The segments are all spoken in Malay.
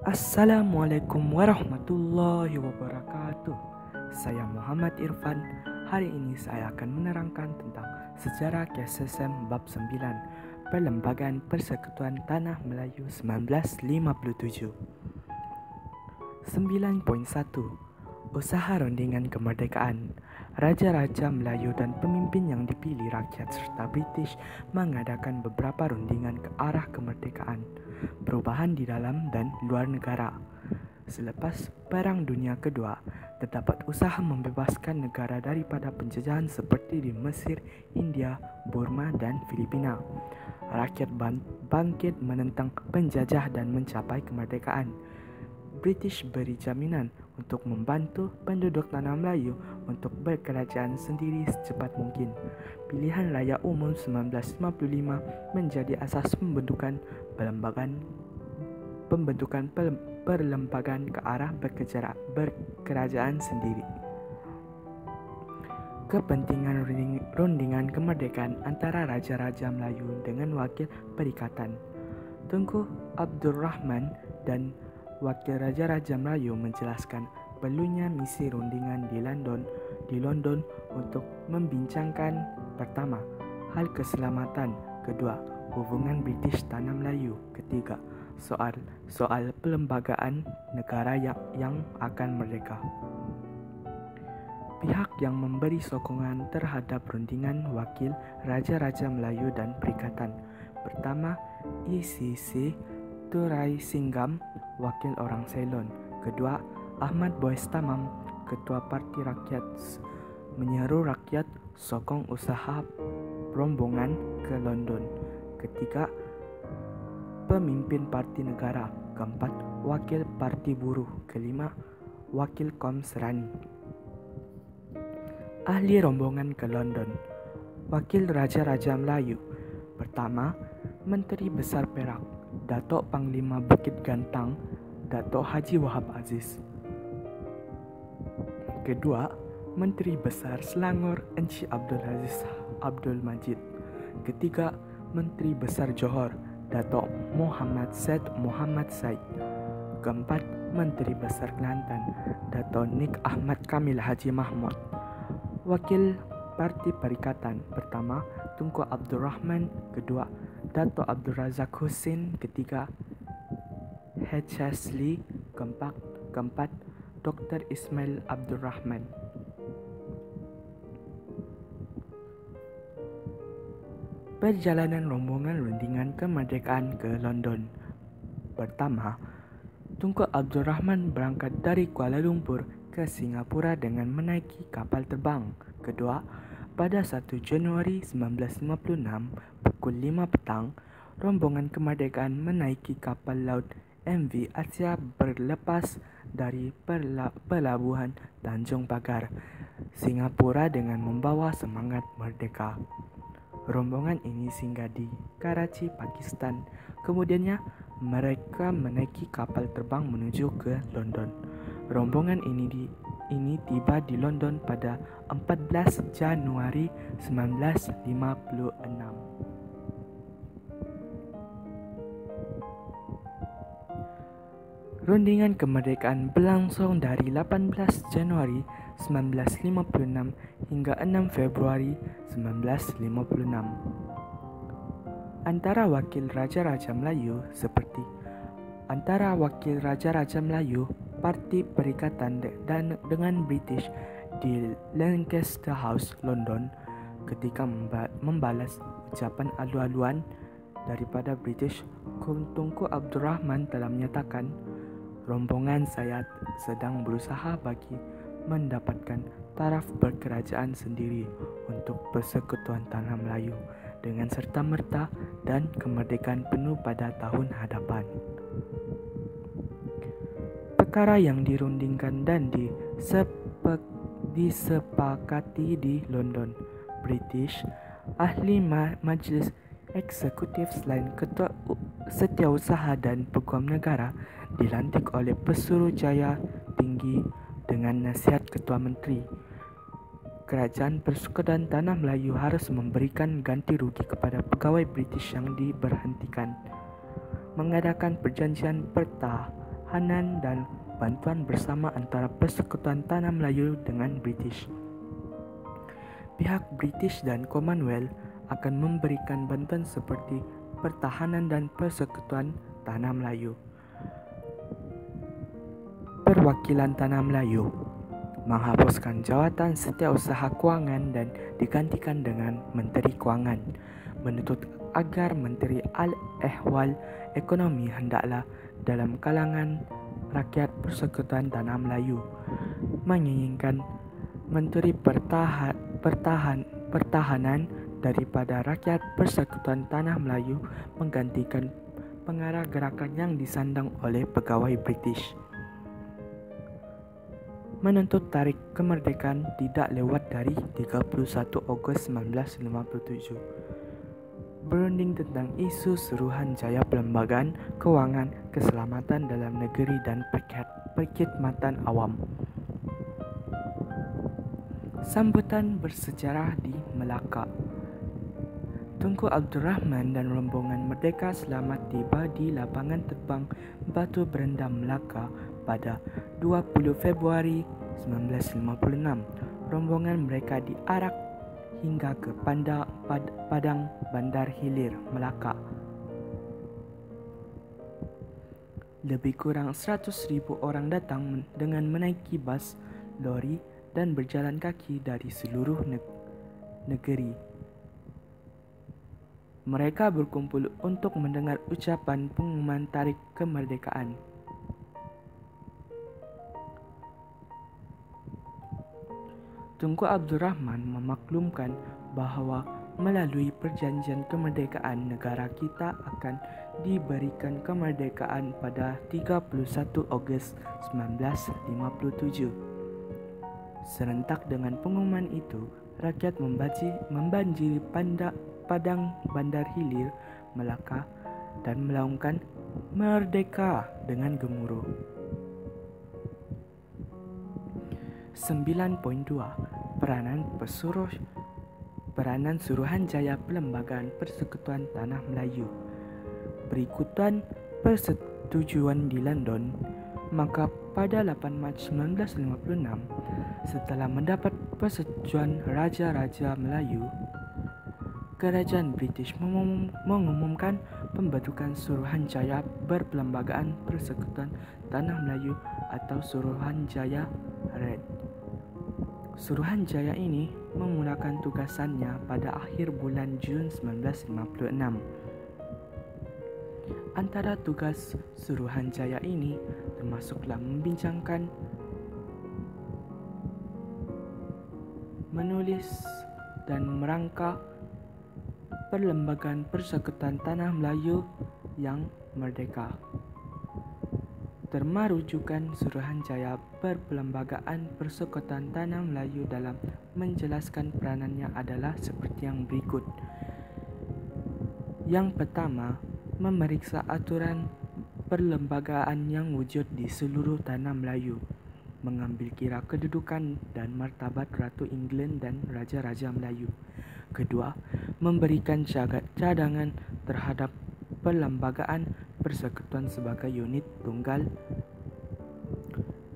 Assalamualaikum warahmatullahi wabarakatuh. Saya Muhammad Irfan. Hari ini saya akan menerangkan tentang sejarah KSSM bab 9, Perlembagaan Persekutuan Tanah Melayu 1957. 9.1. Usaha rundingan kemerdekaan. Raja-raja Melayu dan pemimpin yang dipilih rakyat serta British mengadakan beberapa rundingan ke arah kemerdekaan, perubahan di dalam dan luar negara. Selepas Perang Dunia Kedua, terdapat usaha membebaskan negara daripada penjajahan seperti di Mesir, India, Burma, dan Filipina. Rakyat bangkit menentang penjajah dan mencapai kemerdekaan. British beri jaminan untuk membantu penduduk tanah Melayu untuk berkerajaan sendiri secepat mungkin. Pilihan Raya Umum 1955 menjadi asas pembentukan perlembagaan ke arah berkerajaan sendiri. Kepentingan rundingan kemerdekaan antara Raja-Raja Melayu dengan Wakil Perikatan. Tunku Abdul Rahman dan Wakil Raja-Raja Melayu menjelaskan perlunya misi rundingan di London untuk membincangkan pertama, hal keselamatan, kedua, hubungan British Tanah Melayu, ketiga, soal pelembagaan negara yang akan merdeka. Pihak yang memberi sokongan terhadap rundingan Wakil Raja-Raja Melayu dan Perikatan. Pertama, ECC Turai Singgam, Wakil Orang Ceylon. Kedua, Ahmad Boys Tamam, Ketua Parti Rakyat, menyeru rakyat sokong usaha rombongan ke London. Ketiga, pemimpin Parti Negara. Keempat, Wakil Parti Buruh. Kelima, Wakil Kaum Serani. Ahli rombongan ke London. Wakil Raja-Raja Melayu. Pertama, Menteri Besar Perak, Datuk Panglima Bukit Gantang, Datuk Haji Wahab Aziz. Kedua, Menteri Besar Selangor Encik Abdul Aziz Abdul Majid. Ketiga, Menteri Besar Johor, Datuk Muhammad Said Muhammad Said. Keempat, Menteri Besar Kelantan, Datuk Nik Ahmad Kamil Haji Mahmud. Wakil Parti Perikatan. Pertama, Tunku Abdul Rahman. Kedua, Dato' Abdul Razak Hussein. Ketiga, H.S. Lee. Keempat, Dr. Ismail Abdul Rahman. Perjalanan rombongan rundingan kemerdekaan ke London. Pertama, Tunku Abdul Rahman berangkat dari Kuala Lumpur ke Singapura dengan menaiki kapal terbang. Kedua, pada 1 Januari 1956 pukul 5 petang, rombongan kemerdekaan menaiki kapal laut MV Asia berlepas dari pelabuhan Tanjung Pagar, Singapura dengan membawa semangat merdeka. Rombongan ini singgah di Karachi, Pakistan. Kemudiannya, mereka menaiki kapal terbang menuju ke London. Rombongan ini tiba di London pada 14 Januari 1956. Rundingan kemerdekaan berlangsung dari 18 Januari 1956 hingga 6 Februari 1956. Antara Wakil Raja-Raja Melayu Parti Perikatan dan dengan British di Lancaster House, London, ketika membalas ucapan alu-aluan daripada British. Tunku Abdul Rahman telah menyatakan, rombongan saya sedang berusaha bagi mendapatkan taraf berkerajaan sendiri untuk Persekutuan Tanah Melayu dengan serta-merta dan kemerdekaan penuh pada tahun hadapan. Perkara yang dirundingkan dan disepakati di London. British, ahli majlis eksekutif selain Ketua Setiausaha dan Peguam Negara dilantik oleh Pesuruhjaya Tinggi dengan nasihat Ketua Menteri. Kerajaan Persekutuan Tanah Melayu harus memberikan ganti rugi kepada pegawai British yang diberhentikan. Mengadakan perjanjian pertahanan dan bantuan bersama antara Persekutuan Tanah Melayu dengan British. Pihak British dan Commonwealth akan memberikan bantuan seperti pertahanan dan Persekutuan Tanah Melayu. Perwakilan Tanah Melayu menghapuskan jawatan Setiausaha Kewangan dan digantikan dengan Menteri Kewangan, menuntut agar Menteri Al-Ehwal Ekonomi hendaklah dalam kalangan rakyat Persekutuan Tanah Melayu, menginginkan Menteri Pertahanan daripada rakyat Persekutuan Tanah Melayu menggantikan pengarah gerakan yang disandang oleh pegawai British. Menuntut tarikh kemerdekaan tidak lewat dari 31 Ogos 1957. Berunding tentang isu suruhan jaya pelembagaan, kewangan, keselamatan dalam negeri dan perkhidmatan awam. Sambutan bersejarah di Melaka. Tunku Abdul Rahman dan rombongan Merdeka selamat tiba di lapangan terbang Batu Berendam Melaka pada 20 Februari 1956. Rombongan mereka diarak hingga ke Padang Bandar Hilir, Melaka. Lebih kurang 100,000 orang datang dengan menaiki bas, lori dan berjalan kaki dari seluruh negeri. Mereka berkumpul untuk mendengar ucapan pengumuman tarikh kemerdekaan. Tunku Abdul Rahman memaklumkan bahawa melalui perjanjian kemerdekaan negara kita akan diberikan kemerdekaan pada 31 Ogos 1957. Serentak dengan pengumuman itu, rakyat membanjiri Padang Bandar Hilir, Melaka dan melaungkan Merdeka dengan gemuruh. 9.2 Peranan Suruhanjaya Pelembagaan Persekutuan Tanah Melayu. Berikutan persetujuan di London, maka pada 8 Mac 1956, setelah mendapat persetujuan Raja-Raja Melayu, Kerajaan British mengumumkan pembentukan Suruhanjaya Berpelembagaan Persekutuan Tanah Melayu atau Suruhanjaya Red. Suruhanjaya ini memulakan tugasannya pada akhir bulan Jun 1956. Antara tugas Suruhanjaya ini termasuklah membincangkan, menulis dan merangka Perlembagaan Persekutuan Tanah Melayu yang merdeka. Termarujukan Suruhanjaya Berpelembagaan Persekutuan Tanah Melayu dalam menjelaskan peranannya adalah seperti yang berikut. Yang pertama, memeriksa aturan perlembagaan yang wujud di seluruh tanah Melayu, mengambil kira kedudukan dan martabat Ratu England dan Raja-Raja Melayu. Kedua, memberikan cadangan terhadap perlembagaan persekutuan sebagai unit tunggal,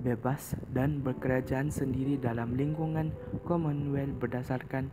bebas dan berkerajaan sendiri dalam lingkungan Commonwealth berdasarkan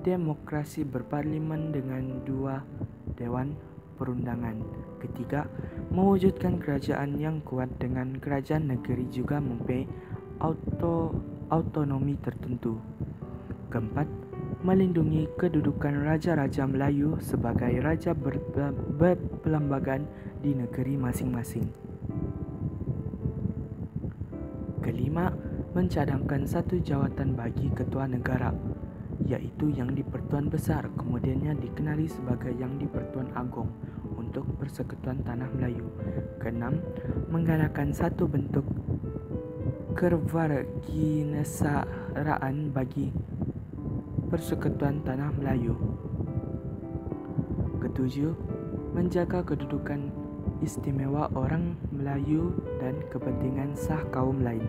demokrasi berparlimen dengan 2 Dewan Perundangan. Ketiga, mewujudkan kerajaan yang kuat dengan kerajaan negeri juga mempunyai autonomi tertentu. Keempat, melindungi kedudukan Raja-Raja Melayu sebagai raja berpelembagaan di negeri masing-masing. Kelima, mencadangkan satu jawatan bagi ketua negara, iaitu Yang di-Pertuan Besar, kemudiannya dikenali sebagai Yang di-Pertuan Agong untuk Persekutuan Tanah Melayu. Keenam, menggalakkan satu bentuk kewarganegaraan bagi Persekutuan Tanah Melayu. Ketujuh, menjaga kedudukan istimewa orang Melayu dan kepentingan sah kaum lain.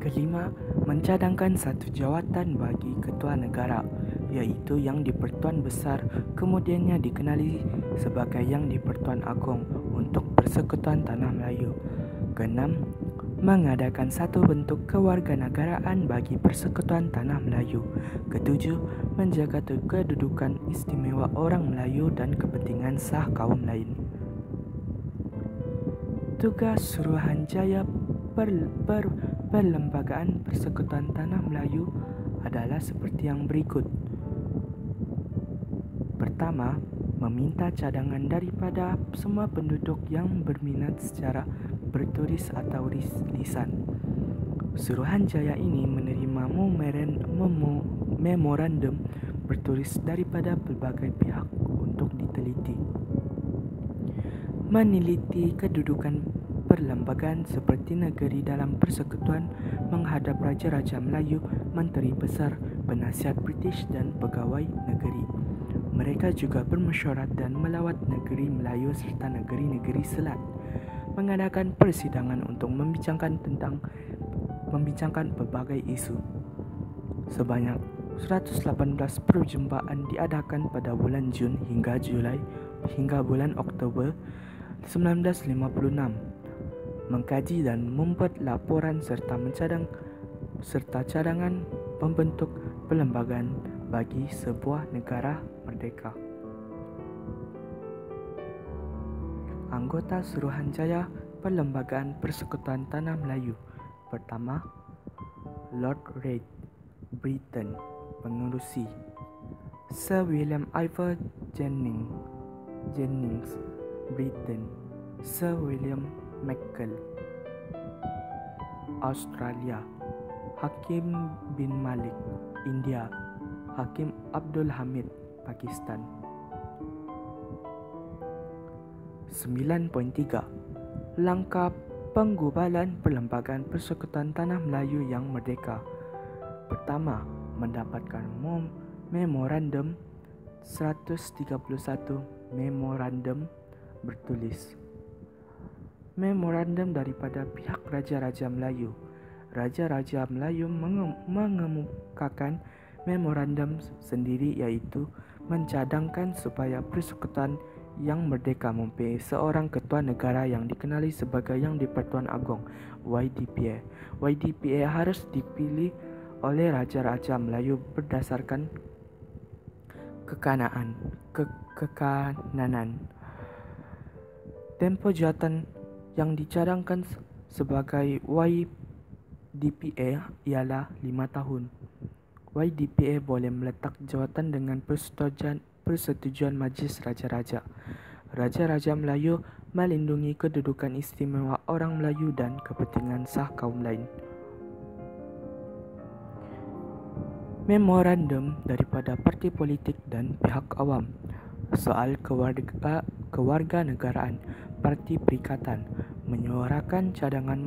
Kelima, mencadangkan satu jawatan bagi ketua negara, iaitu Yang di-Pertuan Besar, kemudiannya dikenali sebagai Yang di-Pertuan Agong untuk Persekutuan Tanah Melayu. Keenam, mengadakan satu bentuk kewarganegaraan bagi Persekutuan Tanah Melayu. Ketujuh, menjaga kedudukan istimewa orang Melayu dan kepentingan sah kaum lain. Tugas Suruhanjaya Perlembagaan Persekutuan Tanah Melayu adalah seperti yang berikut. Pertama, meminta cadangan daripada semua penduduk yang berminat secara bertulis atau lisan. Suruhanjaya ini menerima memorandum bertulis daripada pelbagai pihak untuk diteliti. Meneliti kedudukan perlembagaan seperti negeri dalam persekutuan menghadap Raja-Raja Melayu, Menteri Besar, penasihat British dan pegawai negeri. Mereka juga bermesyuarat dan melawat negeri Melayu serta negeri-negeri Selat, mengadakan persidangan untuk membincangkan pelbagai isu. Sebanyak 118 perjumpaan diadakan pada bulan Jun hingga Julai hingga bulan Oktober 1956, mengkaji dan membuat laporan serta cadangan pembentuk perlembagaan bagi sebuah negara merdeka. Anggota Suruhanjaya Perlembagaan Persekutuan Tanah Melayu. Pertama, Lord Reid, Britain, pengerusi. Sir William Ivor Jennings, Britain. Sir William McCall, Australia. Hakim bin Malik, India. Hakim Abdul Hamid, Pakistan. 9.3. Langkah penggubalan Perlembagaan Persekutuan Tanah Melayu yang merdeka. Pertama, mendapatkan memorandum 131 memorandum bertulis. Memorandum daripada pihak Raja-Raja Melayu. Raja-Raja Melayu mengemukakan memorandum sendiri, iaitu mencadangkan supaya Persekutuan yang merdeka mempunyai seorang ketua negara yang dikenali sebagai Yang di-Pertuan Agong, YDPA. YDPA harus dipilih oleh Raja-Raja Melayu berdasarkan kekanan. Tempoh jawatan yang dicadangkan sebagai YDPA ialah 5 tahun. YDPA boleh meletak jawatan dengan persetujuan Majlis Raja-Raja. Raja-Raja Melayu melindungi kedudukan istimewa orang Melayu dan kepentingan sah kaum lain. Memorandum daripada parti politik dan pihak awam. Soal kewarganegaraan. Parti Perikatan menyuarakan cadangan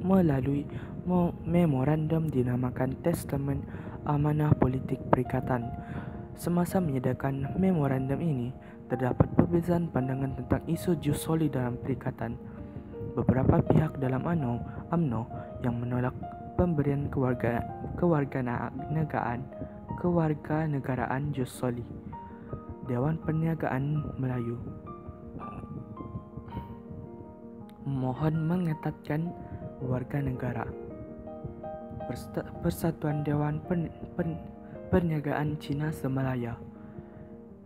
melalui memorandum dinamakan Testament Amanah Politik Perikatan. Semasa menyediakan memorandum ini, terdapat perbezaan pandangan tentang isu jus soli dalam perikatan. Beberapa pihak dalam UMNO yang menolak pemberian kewarganegaraan jus soli. Dewan Perniagaan Melayu mohon mengetatkan warga negara. Persatuan Dewan Perniagaan Cina Semalaya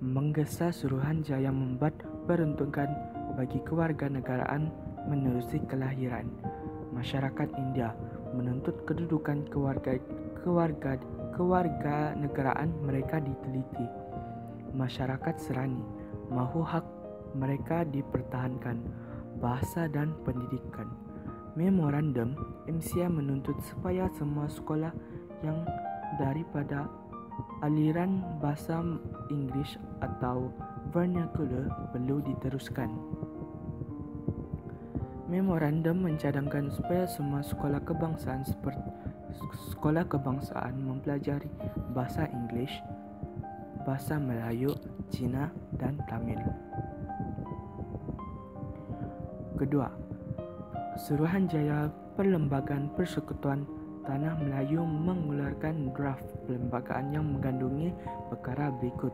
menggesa Suruhanjaya membuat peruntukan bagi kewarganegaraan menerusi kelahiran. Masyarakat India menuntut kedudukan kewarganegaraan mereka diteliti. Masyarakat Serani mahu hak mereka dipertahankan. Bahasa dan pendidikan. Memorandum MCA menuntut supaya semua sekolah yang daripada aliran bahasa Inggeris atau vernacular perlu diteruskan. Memorandum mencadangkan supaya semua sekolah kebangsaan mempelajari bahasa Inggeris, bahasa Melayu, Cina dan Tamil. Kedua, Suruhanjaya Perlembagaan Persekutuan Tanah Melayu mengeluarkan draft perlembagaan yang mengandungi perkara berikut.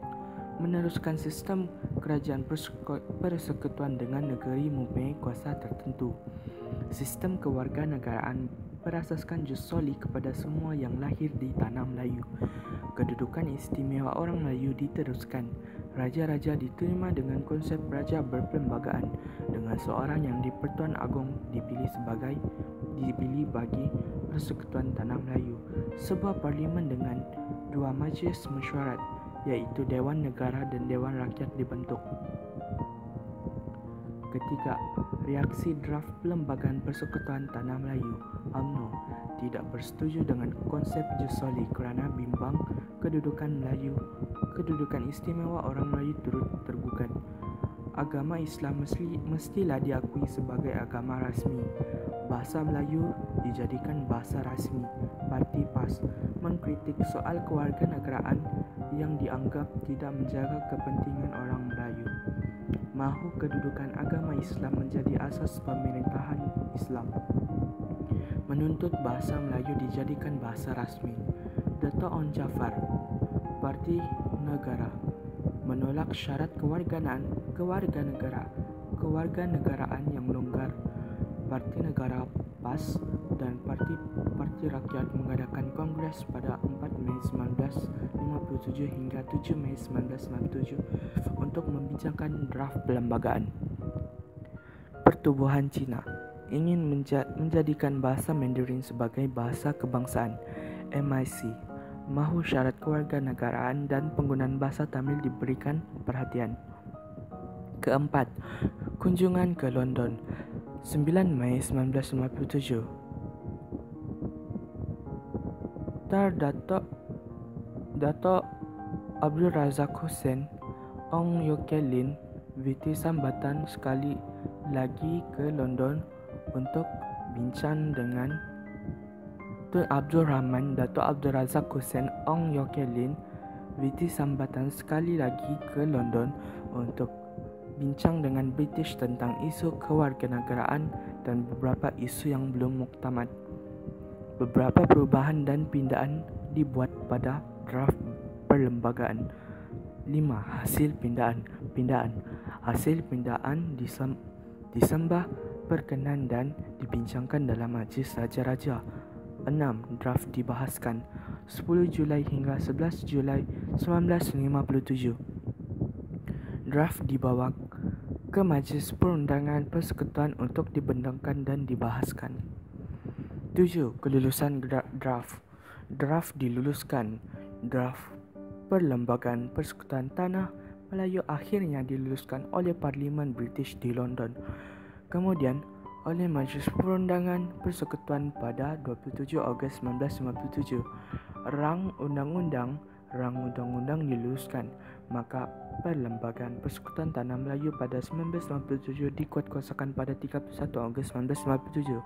meneruskan sistem kerajaan persekutuan dengan negeri mempunyai kuasa tertentu. Sistem kewarganegaraan berasaskan jus soli kepada semua yang lahir di tanah Melayu. Kedudukan istimewa orang Melayu diteruskan. Raja-raja diterima dengan konsep raja berperlembagaan, dengan seorang yang di-Pertuan Agong dipilih bagi Persekutuan Tanah Melayu, sebuah parlimen dengan 2 majlis mesyuarat, iaitu Dewan Negara dan Dewan Rakyat dibentuk. Ketiga, reaksi draft Perlembagaan Persekutuan Tanah Melayu (UMNO) tidak bersetuju dengan konsep jus soli kerana bimbang kedudukan istimewa orang Melayu turut tergugat. Agama Islam mestilah diakui sebagai agama rasmi. Bahasa Melayu dijadikan bahasa rasmi. Parti PAS mengkritik soal kewarganegaraan yang dianggap tidak menjaga kepentingan orang Melayu. Mahu kedudukan agama Islam menjadi asas pemerintahan Islam. Menuntut bahasa Melayu dijadikan bahasa rasmi. Dato' Onn Jaafar, Parti Negara, menolak syarat kewarganegaraan yang longgar. Parti Negara PAS dan Parti Rakyat mengadakan kongres pada 4 Mei 1957 hingga 7 Mei 1997 untuk membincangkan draft perlembagaan. Pertubuhan Cina ingin menjadikan bahasa Mandarin sebagai bahasa kebangsaan. MIC mahu syarat kewarganegaraan dan penggunaan bahasa Tamil diberikan perhatian. Keempat, kunjungan ke London 9 Mei 1957. Dato' Abdul Razak Hussain Ong Yoke Lin VT sambatan sekali lagi ke London untuk bincang dengan Tun Abdul Rahman. Dato' Abdul Razak Hussain Ong Yoke Lin VT sambatan sekali lagi ke London untuk bincang dengan British tentang isu kewarganegaraan dan beberapa isu yang belum muktamad. Beberapa perubahan dan pindaan dibuat pada draft perlembagaan. 5. Hasil pindaan. Hasil pindaan disembah, berkenan dan dibincangkan dalam majlis raja-raja. 6. Draft dibahaskan 10 Julai hingga 11 Julai 1957. Draft dibawa ke Majlis Perundangan Persekutuan untuk dibentangkan dan dibahaskan. 7. Kelulusan draft. Draft diluluskan. Draft Perlembagaan Persekutuan Tanah Melayu akhirnya diluluskan oleh Parlimen British di London, kemudian oleh Majlis Perundangan Persekutuan pada 27 Ogos 1957. Rang undang-undang diluluskan, maka Perlembagaan Persekutuan Tanah Melayu pada 1997 dikuatkuasakan pada 31 Ogos 1997.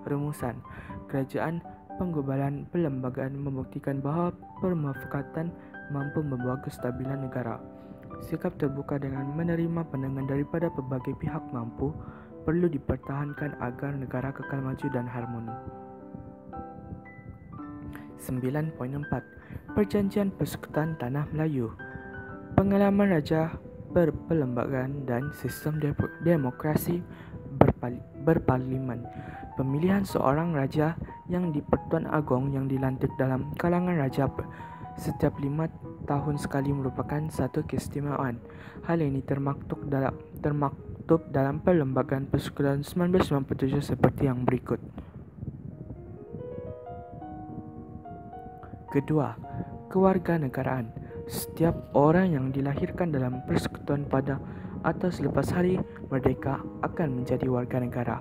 Rumusan kerajaan penggubalan perlembagaan membuktikan bahawa permufakatan mampu membawa kestabilan negara. Sikap terbuka dengan menerima pandangan daripada pelbagai pihak mampu perlu dipertahankan agar negara kekal maju dan harmoni. 9.4 Perjanjian Persekutuan Tanah Melayu. Pengalaman raja berperlembagaan dan sistem demokrasi berparlimen. Pemilihan seorang raja yang di-Pertuan Agong yang dilantik dalam kalangan raja setiap 5 tahun sekali merupakan satu keistimewaan. Hal ini termaktub dalam Perlembagaan Persekutuan 1997 seperti yang berikut. Kedua, kewarganegaraan. Setiap orang yang dilahirkan dalam persekutuan pada atau selepas hari merdeka akan menjadi warga negara.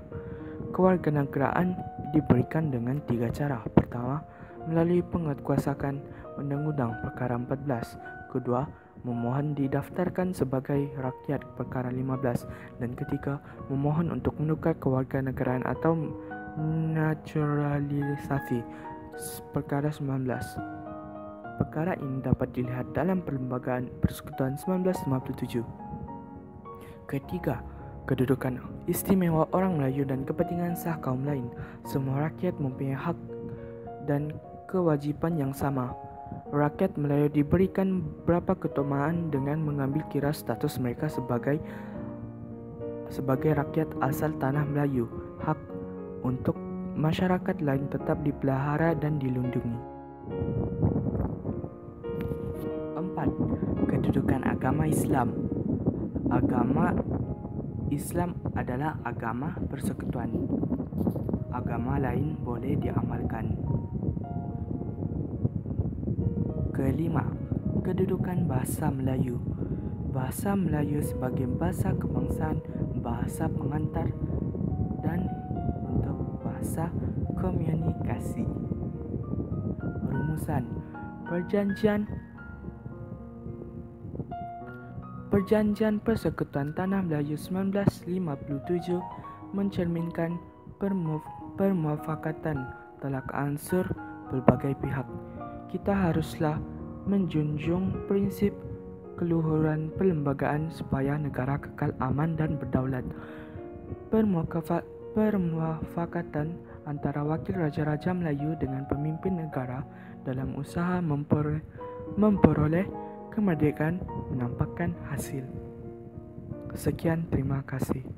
Kewarganegaraan diberikan dengan 3 cara. Pertama, melalui penguatkuasaan Undang-Undang Perkara 14. Kedua, memohon didaftarkan sebagai rakyat Perkara 15. Dan ketiga, memohon untuk menukar kewarganegaraan atau naturalisasi Perkara 19. Perkara ini dapat dilihat dalam Perlembagaan Persekutuan 1957. Ketiga, kedudukan istimewa orang Melayu dan kepentingan sah kaum lain. Semua rakyat mempunyai hak dan kewajipan yang sama. Rakyat Melayu diberikan beberapa keutamaan dengan mengambil kira status mereka sebagai rakyat asal tanah Melayu. Hak untuk masyarakat lain tetap dipelihara dan dilindungi. 4. Kedudukan agama Islam. Agama Islam adalah agama persekutuan. Agama lain boleh diamalkan. Kelima, kedudukan bahasa Melayu. Bahasa Melayu sebagai bahasa kebangsaan, bahasa pengantar, dan untuk bahasa komunikasi. Rumusan Perjanjian Persekutuan Tanah Melayu 1957 mencerminkan permufakatan telak ansur berbagai pihak. Kita haruslah menjunjung prinsip keluhuran perlembagaan supaya negara kekal aman dan berdaulat. Permufakatan antara wakil Raja-Raja Melayu dengan pemimpin negara dalam usaha memperoleh kemerdekaan menampakkan hasil. Sekian, terima kasih.